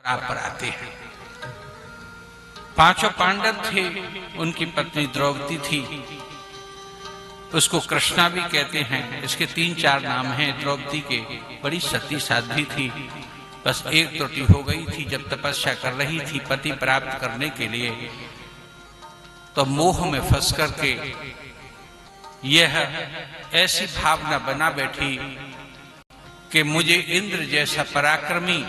आप पर आते हैं। पांचों पांडव थे, उनकी पत्नी द्रौपदी थी, उसको कृष्णा भी कहते हैं। इसके 3-4 नाम हैं द्रौपदी के। बड़ी सती साध्वी थी, बस एक त्रुटि हो गई थी। जब तपस्या कर रही थी पति प्राप्त करने के लिए, तो मोह में फंस करके यह ऐसी भावना बना बैठी कि मुझे इंद्र जैसा पराक्रमी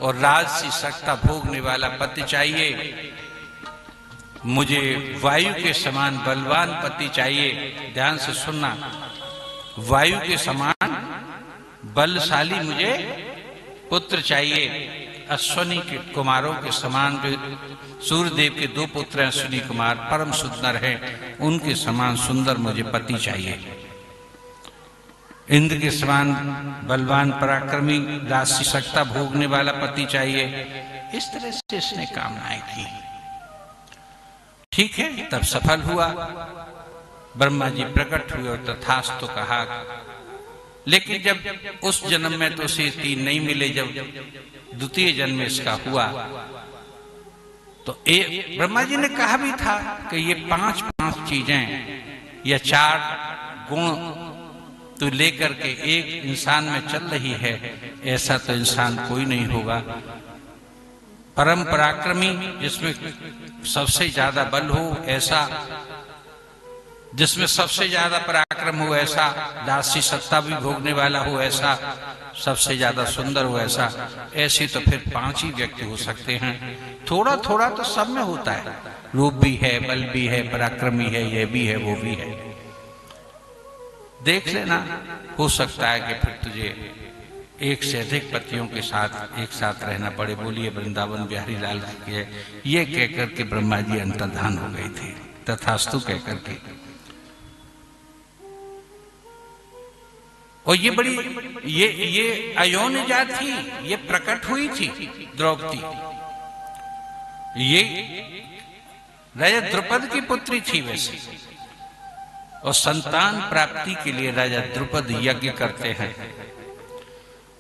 और राजसी सत्ता भोगने वाला पति चाहिए, मुझे वायु के समान बलवान पति चाहिए। ध्यान से सुनना, वायु के समान बलशाली मुझे पुत्र चाहिए। अश्विनी के कुमारों के समान, जो सूर्यदेव के 2 पुत्र हैं अश्विनी कुमार, परम सुंदर हैं, उनके समान सुंदर मुझे पति चाहिए। इंद्र के समान बलवान पराक्रमी राजसी सत्ता भोगने वाला पति चाहिए। इस तरह से इसने कामनाएं की। ठीक है, तब सफल हुआ। ब्रह्मा जी प्रकट हुए और तथास्तु कहा। लेकिन जब उस जन्म में तो उसे 3 नहीं मिले, जब द्वितीय जन्म में इसका हुआ तो ब्रह्मा जी ने कहा भी था कि ये 5 चीजें या 4 गुण तो लेकर के एक इंसान में चल रही है, ऐसा तो इंसान कोई नहीं होगा। परम पराक्रमी, जिसमें सबसे ज्यादा बल हो ऐसा, जिसमें सबसे ज्यादा पराक्रम हो ऐसा, दासी सत्ता भी भोगने वाला हो ऐसा, सबसे ज्यादा सुंदर हो ऐसा। ऐसे तो फिर 5 ही व्यक्ति हो सकते हैं। थोड़ा थोड़ा तो सब में होता है, रूप भी है, बल भी है, पराक्रमी है, ये भी है, वो भी है। देख लेना, हो सकता है कि फिर तुझे एक से अधिक पतियों के साथ एक साथ रहना पड़े। बोलिए वृंदावन बिहारी लाल के। ये कहकर के ब्रह्मा जी अंतर्धान हो गए थे, तथास्तु कहकर के। और ये बड़ी ये अयोनिजा थी, ये प्रकट हुई थी द्रौपदी। ये राजा द्रुपद की पुत्री थी वैसे, और संतान प्राप्ति के लिए राजा द्रुपद यज्ञ करते हैं।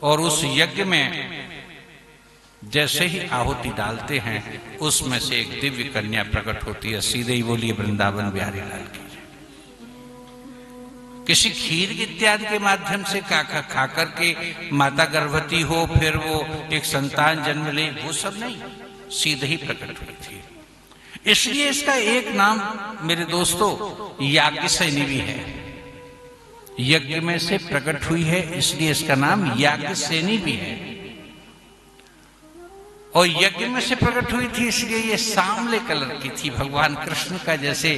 और उस यज्ञ में जैसे ही आहुति डालते हैं, उसमें से एक दिव्य कन्या प्रकट होती है। सीधे ही बोलिए वृंदावन बिहारी लाल की। किसी खीर इत्यादि के माध्यम से खा करके माता गर्भवती हो, फिर वो एक संतान जन्म ले, वो सब नहीं, सीधे ही प्रकट हुई थी। इसलिए इसका एक नाम मेरे दोस्तों याज्ञसेनी भी है। यज्ञ में से प्रकट हुई है, इसलिए इसका नाम याज्ञसेनी भी है। और यज्ञ में से प्रकट हुई थी, इसलिए ये सांवले कलर की थी। भगवान कृष्ण का जैसे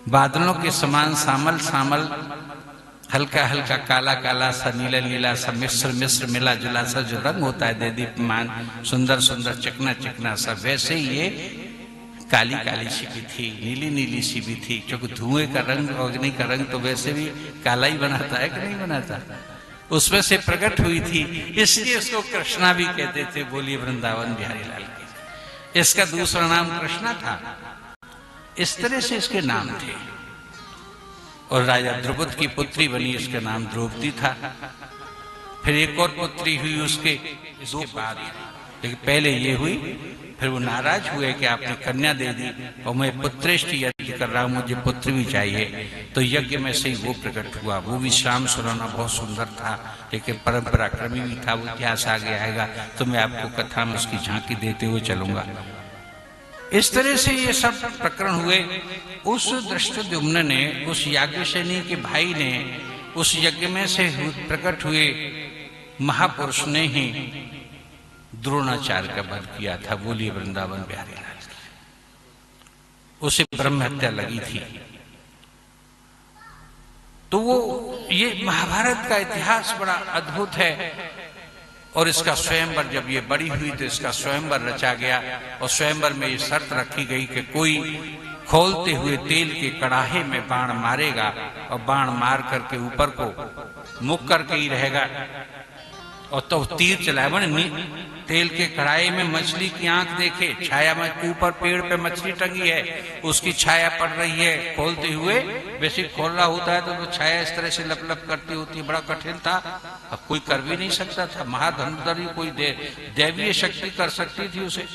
बादलों के समान सामल सामल, हल्का हल्का काला काला सा, नीला नीला सा, मिश्र मिला जुला सा जो रंग होता है, देदीप्यमान सुंदर सुंदर चिकना चिकना सा, वैसे ये काली काली सी भी थी, नीली नीली सी भी थी। क्योंकि धुएं का रंग, अग्नि का रंग तो वैसे भी काला ही बनाता है कि नहीं बनाता, उसमें से प्रकट हुई थी, इसलिए इसको कृष्णा भी कहते थे। बोलिए वृंदावन बिहारी लाल की। इसका दूसरा नाम कृष्णा था। इस तरह से इसके नाम थे। और राजा द्रुपद की पुत्री बनी, इसका नाम द्रौपदी था। फिर एक और पुत्री हुई उसके 2 बाद, लेकिन पहले ये हुई। फिर वो नाराज हुए कि आपने कन्या दे दी और मैं पुत्रेष्टि यज्ञ कर रहा हूं, मुझे पुत्र भी चाहिए। तो यज्ञ में से ही वो प्रकट हुआ। वो भी श्याम सुराना बहुत सुंदर था, लेकिन परम पराक्रमी भी था। वो इतिहास आगे आएगा तो मैं आपको कथा में उसकी झांकी देते हुए चलूंगा। इस तरह से ये सब प्रकरण हुए। उस दृष्टद्युम्न ने, उस याज्ञसेनी के भाई ने, उस यज्ञ में से प्रकट हुए महापुरुष ने ही द्रोणाचार्य का वध किया था। बोलिए वृंदावन बिहारी लाल की। उसे ब्रह्म हत्या लगी थी। तो वो ये महाभारत का इतिहास बड़ा अद्भुत है। और इसका स्वयंवर, जब ये बड़ी हुई तो इसका स्वयंवर रचा गया। और स्वयंवर में ये शर्त रखी गई कि कोई खोलते हुए तेल के कड़ाहे में बाण मारेगा और बाण मार करके ऊपर को मुख करके ही रहेगा, और तो तीर चलाए तेल के कढ़ाई में मछली की आंख देखे, छाया में ऊपर पेड़ पे मछली टंगी है, उसकी छाया पड़ रही है खोलते हुए। वैसे खोल रहा होता है तो छाया इस तरह से लप लप करती होती है, बड़ा कठिन था, अब कोई कर भी नहीं सकता था। महाधनुर्धर कोई दैवीय शक्ति कर सकती थी उसे,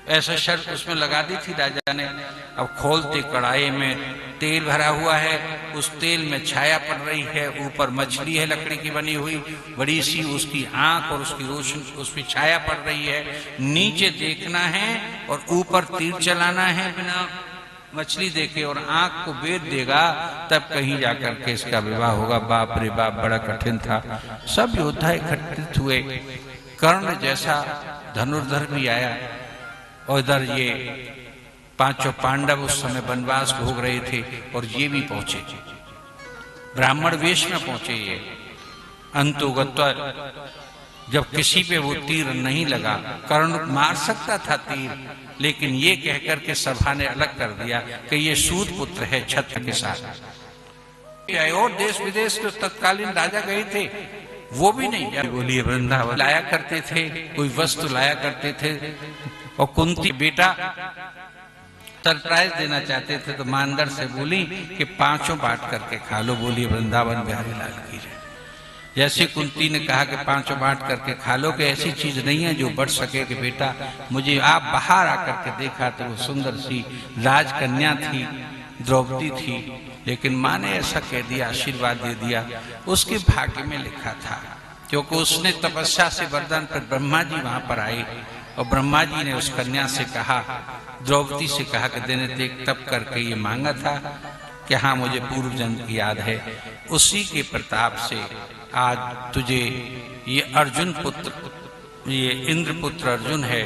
ऐसा शर्त उसमें लगा दी थी राजा ने। अब खोलते कढ़ाई में तेल भरा हुआ है, उस तेल में छाया पड़ रही है, ऊपर मछली है लकड़ी की बनी हुई बड़ी सी, उसकी आंख और उसकी रोशनी उस पर छाया पड़ रही है। नीचे देखना है और ऊपर तीर चलाना है बिना मछली देखे, और आंख को वेद देगा तब कहीं जाकर के इसका विवाह होगा। बाप रे बाप, बड़ा कठिन था। सब योद्धा एकत्रित हुए, कर्ण जैसा धनुर्धर भी आया, और इधर ये पांचों पांडव उस समय वनवास भोग रहे थे और ये भी पहुंचे, ब्राह्मण वेश में पहुंचे। ये अंतोगत्वा जब किसी पे वो तीर नहीं लगा, कर्ण मार सकता था तीर, लेकिन ये कहकर के सभा ने अलग कर दिया कि ये सूत पुत्र है छत्र के साथ। और देश विदेश के तत्कालीन राजा गए थे, वो भी नहीं बोलिए वृंदावन लाया करते थे, कोई वस्तु लाया करते थे। और कुंती बेटा सरप्राइज देना चाहते थे तो मांदर से बोली कि पांचों बांट करके खा लो। बोलिए वृंदावन बिहारी लाल की जय। जैसे कुंती ने कहा कि पांचों बांट करके खा लो, कि ऐसी चीज नहीं है जो बढ़ सके कि बेटा मुझे आप बाहर आकर के देखा तो वो सुंदर सी राजकन्या थी, द्रौपदी थी, लेकिन माँ ने ऐसा कह दिया, आशीर्वाद दे दिया। उसके भाग्य में लिखा था, क्योंकि उसने तपस्या से वरदान पर ब्रह्मा जी वहां पर आए और ब्रह्मा जी ने उस कन्या से कहा, द्रौपदी से कहा कि देने देख तप करके ये मांगा था कि हाँ मुझे पूर्व जन्म की याद है, उसी के प्रताप से आज तुझे ये अर्जुन पुत्र, ये इंद्र पुत्र अर्जुन है,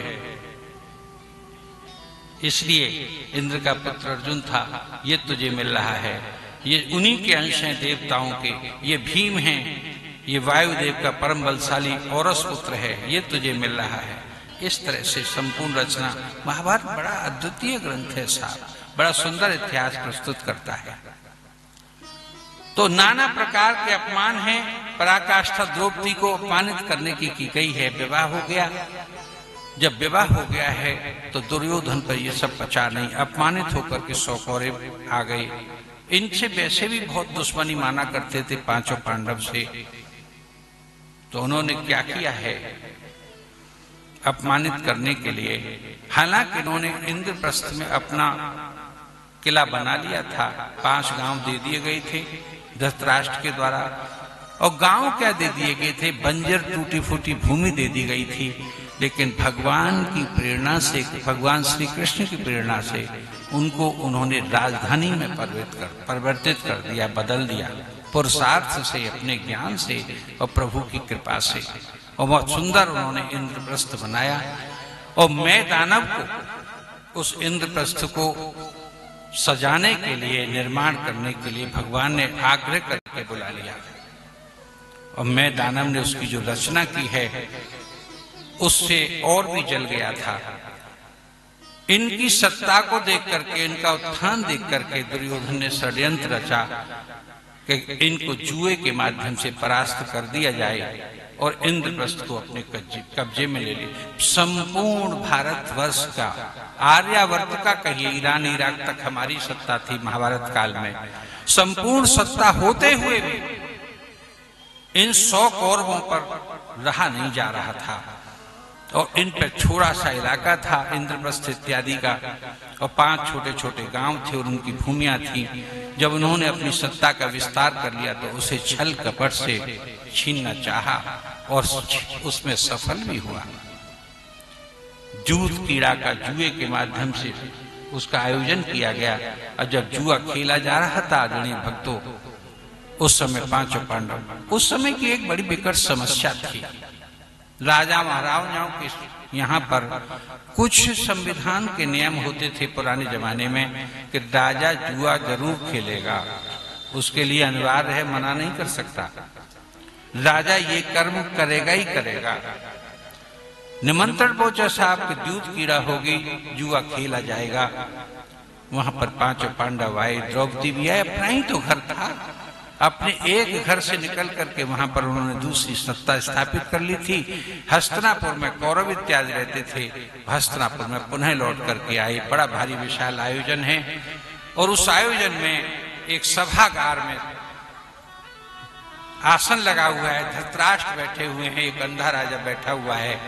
इसलिए इंद्र का पुत्र अर्जुन था, ये तुझे मिल रहा है। ये उन्हीं के अंश हैं देवताओं के, ये भीम हैं, ये वायुदेव का परम बलशाली औरस पुत्र है, ये तुझे मिल रहा है। इस तरह से संपूर्ण रचना, महाभारत बड़ा अद्वितीय ग्रंथ है साहब, बड़ा सुंदर इतिहास प्रस्तुत करता है। तो नाना प्रकार के अपमान हैं, पराकाष्ठा द्रौपदी को अपमानित करने की गई है। विवाह हो गया, जब विवाह हो गया है तो दुर्योधन पर ये सब पचा नहीं, अपमानित होकर के 100 कौरव आ गए। इनसे वैसे भी बहुत दुश्मनी माना करते थे पांचों पांडव से, तो उन्होंने क्या किया है अपमानित करने के लिए। हालांकि इन्होंने इंद्रप्रस्थ में अपना किला बना लिया था, 5 गांव दे दिए गए थे धृतराष्ट्र के द्वारा, और गांव क्या दे दिए गए थे, बंजर टूटी फूटी भूमि दे दी गई थी। लेकिन भगवान की प्रेरणा से, भगवान श्री कृष्ण की प्रेरणा से उनको उन्होंने राजधानी में परिवर्तित कर दिया, बदल दिया, पुरुषार्थ से, अपने ज्ञान से और प्रभु की कृपा से। और बहुत सुंदर उन्होंने इंद्रप्रस्थ बनाया। और मैं दानव को उस इंद्रप्रस्थ को सजाने के लिए, निर्माण करने के लिए भगवान ने आग्रह करके बुला लिया। और मैं दानव ने उसकी जो रचना की है उससे और भी जल गया था। इनकी सत्ता को देख करके, इनका उत्थान देख करके दुर्योधन ने षड्यंत्र रचा कि इनको जुए के माध्यम से परास्त कर दिया जाए और इंद्रप्रस्थ को अपने कब्जे में ले ले। संपूर्ण भारतवर्ष का, आर्यावर्त का कहिए, ईरान इराक तक हमारी सत्ता थी महाभारत काल में। संपूर्ण सत्ता होते हुए भी इन 100 कौरवों पर रहा नहीं जा रहा था, और इन पर छोटा सा इलाका था इंद्रप्रस्थ इत्यादि का, और 5 छोटे छोटे गांव थे और उनकी भूमियां थी। जब उन्होंने अपनी सत्ता का विस्तार कर लिया तो उसे छल कपट से छीनना चाहा और उसमें सफल भी हुआ। जूत कीड़ा का जुए के माध्यम से उसका आयोजन किया गया, और जब जुआ खेला जा रहा था आदरणीय भक्तों, उस समय पांचों पांडव, उस समय की एक बड़ी विकट समस्या थी। राजा महाराजाओं के यहाँ पर कुछ संविधान के नियम होते थे पुराने जमाने में कि राजा जुआ जरूर खेलेगा, उसके लिए अनिवार्य है, मना नहीं कर सकता। राजा ये कर्म करेगा ही करेगा। निमंत्रण पहुंचा साहब कि दूध कीड़ा होगी, जुआ खेला जाएगा। वहां पर पांचों पांडव आए, द्रौपदी भी आए, अपना ही तो घर था, अपने एक घर से निकल करके वहां पर उन्होंने दूसरी सत्ता स्थापित कर ली थी। हस्तिनापुर में कौरव इत्यादि रहते थे, हस्तिनापुर में पुनः लौट करके आए। बड़ा भारी विशाल आयोजन है और उस आयोजन में एक सभागार में आसन लगा हुआ है, धृतराष्ट्र बैठे हुए हैं, एक अंधा राजा बैठा हुआ है,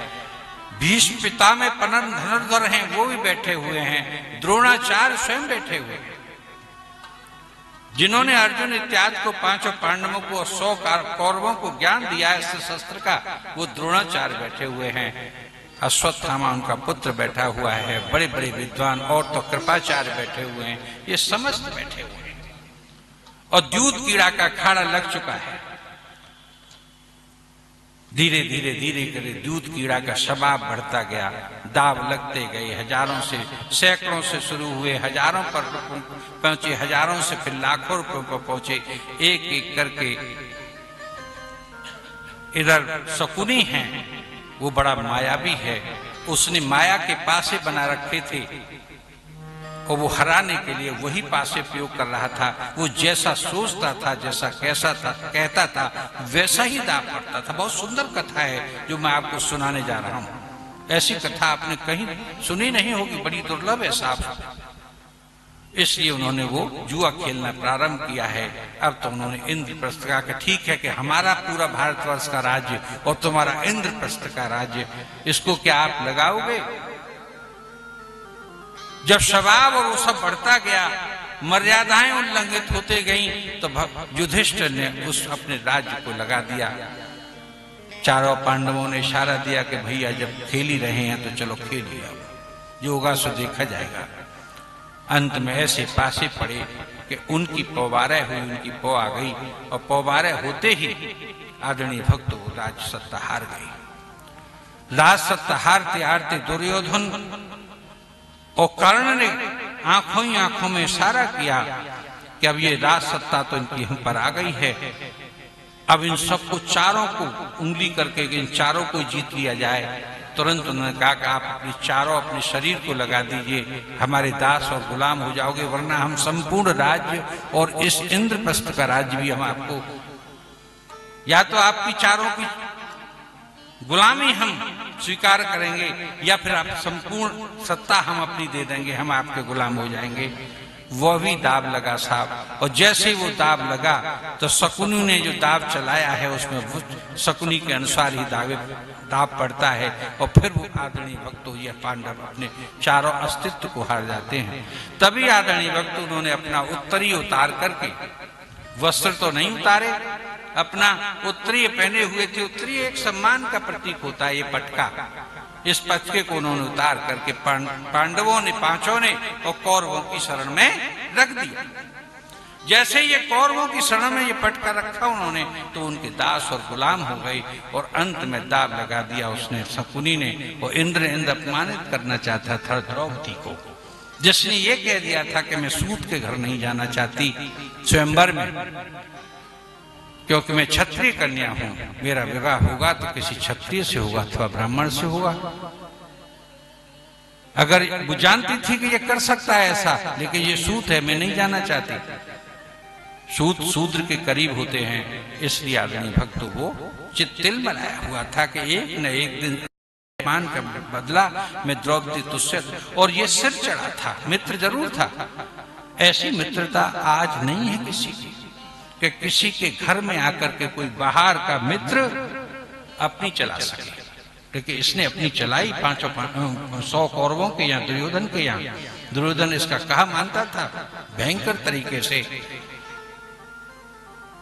भीष्म पितामह पनन धनुर्धर हैं वो भी बैठे हुए हैं, द्रोणाचार्य स्वयं बैठे हुए हैं, जिन्होंने अर्जुन इत्यादि को 5 पांडवों को और 100 कौरवों को ज्ञान दिया है शस्त्र का, वो द्रोणाचार्य बैठे हुए हैं। अश्वत्थामा उनका पुत्र बैठा हुआ है, बड़े बड़े विद्वान और तो कृपाचार्य बैठे हुए हैं, ये समस्त बैठे हुए हैं। और द्यूत कीड़ा का अखाड़ा लग चुका है। धीरे धीरे धीरे करे द्यूत कीड़ा का शबाब बढ़ता गया, दाव लगते गए, हजारों से सैकड़ों से शुरू हुए, हजारों पर पहुंचे, हजारों से फिर लाखों रुपयों पर पहुंचे। एक एक करके इधर शकुनी है, वो बड़ा मायावी है, उसने माया के पासे बना रखे थे और वो हराने के लिए वही पासे प्रयोग कर रहा था। वो जैसा सोचता था, जैसा कैसा था कहता था, वैसा ही दाव पड़ता था। बहुत सुंदर कथा है जो मैं आपको सुनाने जा रहा हूं। ऐसी कथा आपने कहीं सुनी नहीं होगी, बड़ी दुर्लभ है साहब। इसलिए उन्होंने वो जुआ खेलना प्रारंभ किया है। अब तो उन्होंने इंद्रप्रस्थ कहा कि ठीक है कि हमारा पूरा भारतवर्ष का राज्य और तुम्हारा इंद्रप्रस्थ का राज्य, इसको क्या आप लगाओगे? जब शबाब और वो सब बढ़ता गया, मर्यादाएं उल्लंघित होते गईं, तो युधिष्ठिर ने उस अपने राज्य को लगा दिया। चारों पांडवों ने इशारा दिया कि भैया जब खेल ही रहे हैं तो चलो खेलिए, अब जो होगा सो देखा जाएगा। अंत में ऐसे पासे पड़े कि उनकी पौवारह हुई, उनकी पौ आ गई और पौवारह होते ही आदरणीय भक्त वो राज सत्ता हार गई। राज सत्ता हारते हारते दुर्योधन और कर्ण ने आंखों ही आंखों में इशारा किया कि अब ये राज सत्ता तो इनकी हम पर आ गई है, अब इन सबको चारों को उंगली करके इन चारों को जीत लिया जाए। तुरंत उन्होंने कहा कि आप अपनी चारों अपने शरीर को लगा दीजिए, हमारे दास और गुलाम हो जाओगे, वरना हम संपूर्ण राज्य और इस इंद्रप्रस्थ का राज्य भी हम आपको, या तो आपकी चारों की गुलामी हम स्वीकार करेंगे या फिर आप संपूर्ण सत्ता हम अपनी दे देंगे, हम आपके गुलाम हो जाएंगे। वह भी दाव लगा साहब, और जैसे वो दाव लगा तो शकुनी ने जो दाव चलाया है उसमें शकुनी के अनुसार ही दाव पड़ता है और फिर वो आदरणीय भक्त ये पांडव अपने चारों अस्तित्व को हार जाते हैं। तभी आदरणीय भक्त उन्होंने अपना उत्तरी उतार करके, वस्त्र तो नहीं उतारे, अपना उत्तरीय पहने हुए थे। उत्तरीय एक सम्मान का प्रतीक होता है, ये पटका, इस पटके को उन्होंने उतार करके पांडवों ने पांचों ने और कौरवों की शरण में रख दिया। जैसे ये कौरवों की शरण में ये पटका रखा उन्होंने तो उनके दास और गुलाम हो गए और अंत में दाव लगा दिया उसने शकुनी ने। और इंद्र अपमानित करना चाहता था द्रौपदी को, जिसने ये कह दिया था कि मैं सूत के घर नहीं जाना चाहती स्वयंवर में, क्योंकि मैं क्षत्रिय कन्या हूं, मेरा विवाह होगा तो किसी क्षत्रिय से होगा अथवा ब्राह्मण से होगा। अगर वो जानती थी कि ये कर सकता है ऐसा, लेकिन ये सूत है, मैं नहीं जाना चाहती। सूत शूद्र के करीब होते हैं, इसलिए आदरणीय भक्त वो चित्तिल बनाया हुआ था कि एक न एक दिन मान का बदला मैं द्रौपदी तुझसे, और ये सिर चढ़ा था, मित्र जरूर था। ऐसी मित्रता आज नहीं है किसी की कि किसी के घर में आकर के कोई बाहर का मित्र अपनी चला सके, लेकिन इसने अपनी चलाई 100 कौरवों के यहाँ, दुर्योधन के यहाँ। दुर्योधन इसका कहा मानता था, भयंकर तरीके से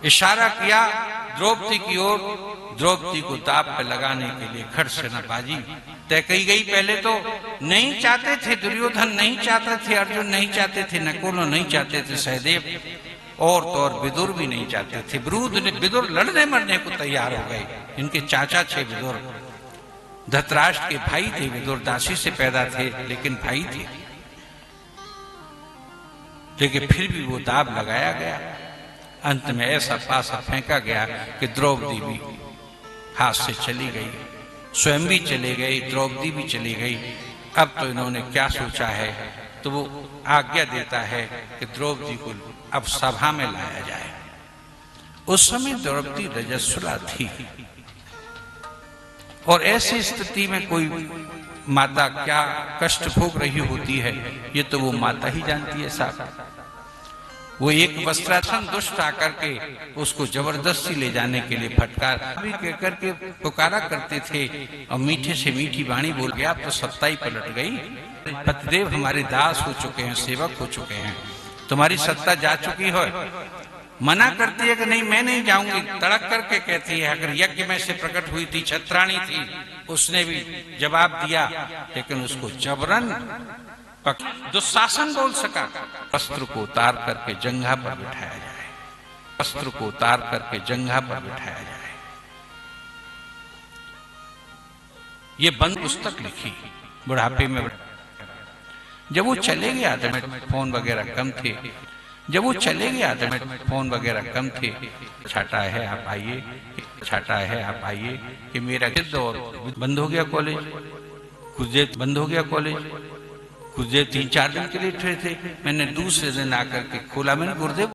इशारा किया द्रौपदी की ओर। द्रौपदी को दाव पे लगाने के लिए खड़ सेनाबाजी तय की गई। पहले तो नहीं चाहते थे, दुर्योधन नहीं चाहते थे, अर्जुन नहीं चाहते थे, नकुल नहीं चाहते थे, सहदेव और तो और विदुर भी नहीं चाहते थे। विदुर लड़ने मरने को तैयार हो गए। इनके चाचा थे विदुर, धृतराष्ट्र के भाई थे विदुर, दासी से पैदा थे लेकिन भाई थे। लेकिन फिर भी वो दाव लगाया गया। अंत में ऐसा पासा फेंका गया कि द्रौपदी भी हाथ से चली गई, स्वयं भी चले गई, द्रौपदी भी चली गई। अब तो इन्होंने क्या सोचा है, तो वो आज्ञा देता है कि द्रौपदी को अब सभा में लाया जाए। उस समय द्रौपदी रजस्वला थी और ऐसी स्थिति में कोई माता क्या कष्ट भोग रही होती है ये तो वो माता ही जानती है साहब। वो एक वस्त्रासन दुष्ट आकर के उसको जबरदस्ती ले जाने के लिए फटकार भी कहकर के पुकारा करते थे और मीठे से मीठी वाणी बोल गया, अब तो सत्ता ही पलट गई। पतिदेव हमारे दास हो चुके हैं, सेवक हो चुके हैं, तुम्हारी सत्ता जा चुकी है। मना करती है कि नहीं मैं नहीं जाऊंगी, तड़क करके कहती है। अगर यज्ञ में से प्रकट हुई थी, छत्राणी थी, उसने भी जवाब दिया, लेकिन उसको जबरन दुशासन बोल सका। वस्त्र को उतार करके जंघा पर बिठाया जाए, वस्त्र को उतार करके जंघा पर बिठाया जाए। ये बंद पुस्तक लिखी बुढ़ापे में। जब वो चले गए आदमी, फोन वगैरह कम थे, जब वो चले गए आदमी, फोन वगैरह कम थे। छाटा है आप आइए, छाटा है आप आइए कि मेरा और बंद हो गया कॉलेज, कुछ बंद हो गया कॉलेज। कुछ 3-4 दिन के लिए थे, मैंने दूसरे दिन आकर के खोला। मैंने गुरुदेव